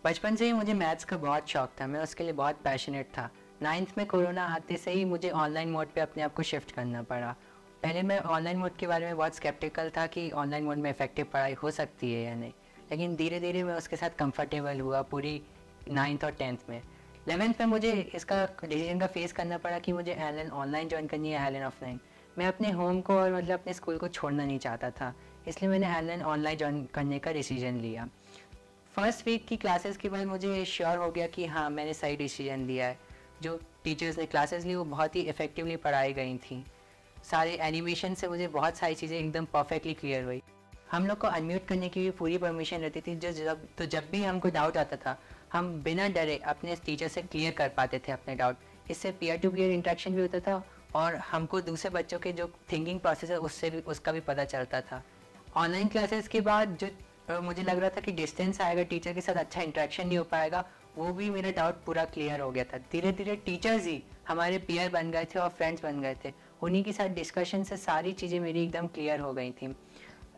बचपन से ही मुझे मैथ्स का बहुत शौक था, मैं उसके लिए बहुत पैशनेट था। 9th में कोरोना आते से ही मुझे ऑनलाइन मोड पे अपने आप को शिफ्ट करना पड़ा। पहले मैं ऑनलाइन मोड के बारे में बहुत स्केप्टिकल था कि ऑनलाइन मोड में इफ़ेक्टिव पढ़ाई हो सकती है या नहीं, लेकिन धीरे-धीरे मैं उसके साथ कंफर्टेबल हुआ पूरी 9th और 10th में। 11th में मुझे इसका डिसीजन का फेस करना पड़ा कि मुझे एलएन ऑनलाइन जॉइन करनी है, एलएन ऑफलाइन। मैं अपने होम को और मतलब अपने स्कूल को छोड़ना नहीं चाहता था, इसलिए मैंने एलएन ऑनलाइन जॉइन करने का डिसीजन लिया। फर्स्ट वीक की क्लासेस के बाद मुझे श्योर हो गया कि हाँ, मैंने सही डिसीजन लिया है। जो टीचर्स ने क्लासेस ली वो बहुत ही इफ़ेक्टिवली पढ़ाई गई थी। सारे एनिमेशन से मुझे बहुत सारी चीज़ें एकदम परफेक्टली क्लियर हुई। हम लोग को अनम्यूट करने की भी पूरी परमिशन रहती थी, जब भी हमको डाउट आता था, हम बिना डरे अपने टीचर से क्लियर कर पाते थे अपने डाउट। इससे पीयर टू पीयर इंटरेक्शन भी होता था और हमको दूसरे बच्चों के जो थिंकिंग प्रोसेस है उसका भी पता चलता था। ऑनलाइन क्लासेस के बाद जो मुझे लग रहा था कि डिस्टेंस आएगा, टीचर के साथ अच्छा इंटरेक्शन नहीं हो पाएगा, वो भी मेरा डाउट पूरा क्लियर हो गया था। धीरे धीरे टीचर्स ही हमारे पीयर बन गए थे और फ्रेंड्स बन गए थे। उन्हीं के साथ डिस्कशन से सारी चीज़ें मेरी एकदम क्लियर हो गई थी।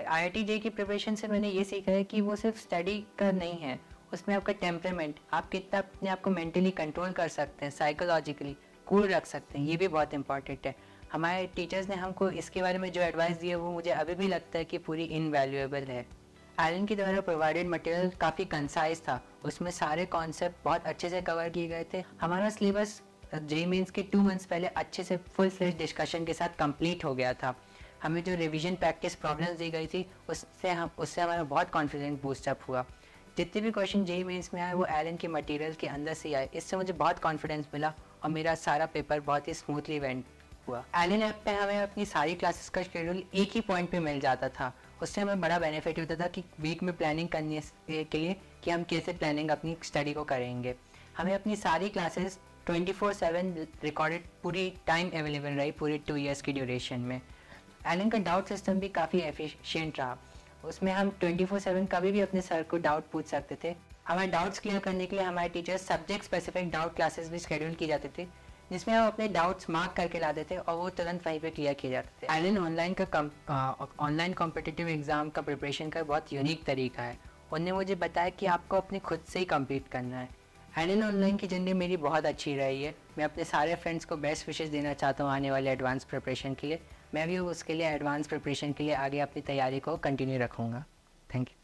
आईआईटी जे की प्रिपरेशन से मैंने ये सीखा है कि वो सिर्फ स्टडी का नहीं है, उसमें आपका टेम्परामेंट, आप कितना अपने आप को मेंटली कंट्रोल कर सकते हैं, साइकोलॉजिकली कूल रख सकते हैं, ये भी बहुत इंपॉर्टेंट है। हमारे टीचर्स ने हमको इसके बारे में जो एडवाइस दी है वो मुझे अभी भी लगता है कि पूरी इनवैल्यूएबल है। एलन के द्वारा प्रोवाइडेड मटेरियल काफ़ी कंसाइज था, उसमें सारे कॉन्सेप्ट बहुत अच्छे से कवर किए गए थे। हमारा सिलेबस जेईई मेंस के 2 मंथ्स पहले अच्छे से फुल फ्लेज डिस्कशन के साथ कंप्लीट हो गया था। हमें जो रिवीजन प्रैक्टिस प्रॉब्लम्स दी गई थी उससे हमारा बहुत कॉन्फिडेंस बूस्टअप हुआ। जितने भी क्वेश्चन जेईई मेंस में आए वो एलन के मटेरियल के अंदर से आए, इससे मुझे बहुत कॉन्फिडेंस मिला और मेरा सारा पेपर बहुत ही स्मूथली वेंट हुआ। एलन ऐप पे हमें अपनी सारी क्लासेस का शेड्यूल एक ही पॉइंट पे मिल जाता था। उससे हमें बड़ा बेनिफिट होता था कि वीक में प्लानिंग करने के लिए कि हम कैसे प्लानिंग अपनी स्टडी को करेंगे। हमें अपनी सारी क्लासेस 24/7 रिकॉर्डेड पूरी टाइम अवेलेबल रही पूरी 2 इयर्स की ड्यूरेशन में। एलन का डाउट सिस्टम भी काफ़ी एफिशिएंट रहा, उसमें हम 24/7 कभी भी अपने सर को डाउट पूछ सकते थे। हमारे डाउट्स क्लियर करने के लिए हमारे teachers subject specific doubt classes भी शेड्यूल की जाती थी, जिसमें हम अपने डाउट्स मार्क करके लाते थे और वो तुरंत वहीं पे क्लियर किए जाते थे। एलन ऑनलाइन कॉम्पिटिटिव एग्ज़ाम का प्रिपरेशन का बहुत यूनिक तरीका है। उन्होंने मुझे बताया कि आपको अपने खुद से ही कम्पीट करना है। एलन ऑनलाइन की जर्नी मेरी बहुत अच्छी रही है। मैं अपने सारे फ्रेंड्स को बेस्ट विशेस देना चाहता हूँ आने वाले एडवांस प्रिपरेशन के लिए। मैं भी उसके लिए एडवांस प्रिपरेशन के लिए आगे अपनी तैयारी को कंटिन्यू रखूँगा। Thank you.